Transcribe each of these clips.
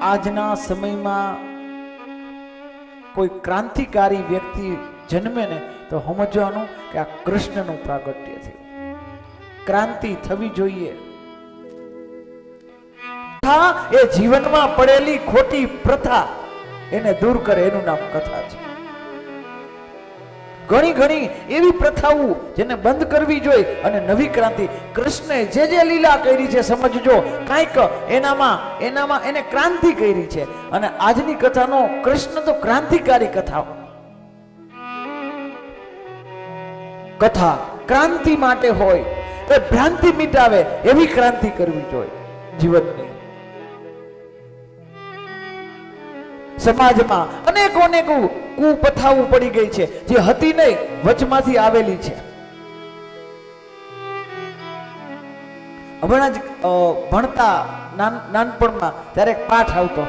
આજના સમયમાં કોઈ ક્રાંતિકારી વ્યક્તિ જન્મે ને તો સમજવાનું કે આ કૃષ્ણનું પ્રાગટ્ય થયું. ક્રાંતિ થવી જોઈએ. એ જીવનમાં પડેલી ખોટી પ્રથા એને દૂર કરે, એનું નામ કથા છે. ઘણી ઘણી એવી પ્રથાઓ જેને બંધ કરવી જોઈએ અને નવી ક્રાંતિ. કૃષ્ણે જે લીલા કરી છે સમજજો, કાંઈક એનામાં એને ક્રાંતિ કરી છે. અને આજની કથાનો કૃષ્ણ તો ક્રાંતિકારી કથા ક્રાંતિ માટે હોય, એ ભ્રાંતિ મિટાવે એવી ક્રાંતિ કરવી જોઈએ જીવનની. સમાજમાં અનેકો કુપ્રથાઓ પડી ગઈ છે જે હતી નહીં, વચમાંથી આવેલી છે. હમણાં જ ભણતા નાનપણમાં ત્યારે એક પાઠ આવતો,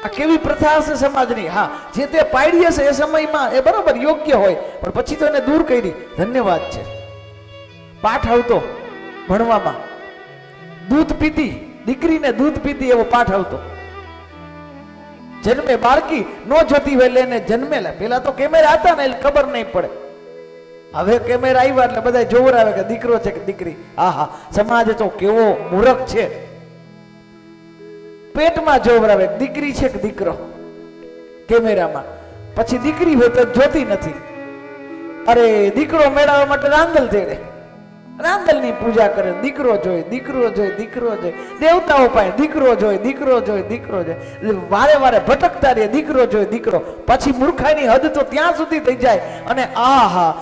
આ કેવી પ્રથા હશે સમાજની. હા, જે તે પાડી હશે એ સમયમાં એ બરોબર યોગ્ય હોય, પણ પછી તો એને દૂર કરી. ધન્યવાદ છે. પાઠ આવતો ભણવામાં, દૂધ પીતી દીકરીને દૂધ પીતી એવો પાઠ આવતો. જન્મે બાળકી નો જોતી હોય એટલે એને જન્મેલા. પેલા તો કેમેરા હતા ને એટલે ખબર નહીં પડે. હવે કેમેરા આવ્યા એટલે બધા જોવરાવે કે દીકરો છે કે દીકરી. આહા, સમાજ તો કેવો મૂર્ખ છે. પેટમાં જોવરાવે દીકરી છે કે દીકરો કેમેરામાં, પછી દીકરી હોય તો જોતી નથી. અરે દીકરો મેળવવા માટે રાંદલ તેડે, રાંદલની પૂજા કરે. દીકરો જોઈ દીકરો જોઈ દીકરો જોઈ, દેવતાઓ પાસે દીકરો જોઈ દીકરો જોઈ દીકરો જોઈ, વારે વારે ભટકતા રહે. દીકરો જોઈ દીકરો, પછી મૂર્ખાઈની હદ તો ત્યાં સુધી થઈ જાય. અને આહા,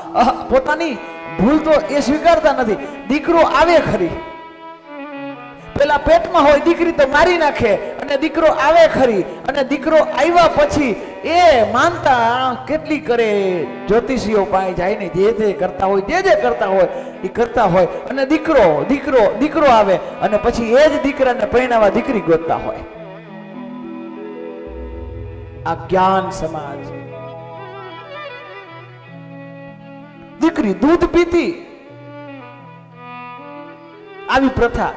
પોતાની ભૂલ તો એ સ્વીકારતા નથી. દીકરો આવે ખરી, પેલા પેટમાં હોય દીકરી તો મારી નાખે, અને દીકરો આવે ખરી, અને દીકરો આવ્યા પછી એ માનતા કેટલી કરે. જ્યોતિષીઓ પાસે જાય ને જે કરતા હોય, જે કરતા હોય એ કરતા હોય, અને દીકરો આવે, અને પછી એ જ દીકરાને પરણાવવા દીકરી ગોતતા હોય. આ જ્ઞાન સમાજ. દીકરી દૂધ પીતી, આવી પ્રથા.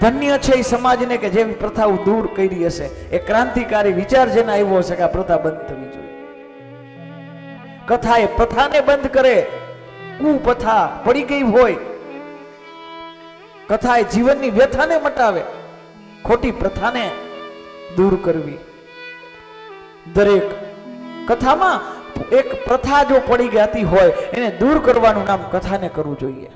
ધન્ય છે એ સમાજને કે જેવી પ્રથાઓ દૂર કરી હશે. એ ક્રાંતિકારી વિચાર જેને આવ્યો હશે કે આ પ્રથા બંધ થવી જોઈએ. કથા એ પ્રથાને બંધ કરે. કુપ્રથા પડી ગઈ હોય, કથા એ જીવનની વ્યથાને મટાવે, ખોટી પ્રથાને દૂર કરવી. દરેક કથામાં એક પ્રથા જો પડી ગઈ હોય એને દૂર કરવાનું નામ કથાને કરવું જોઈએ.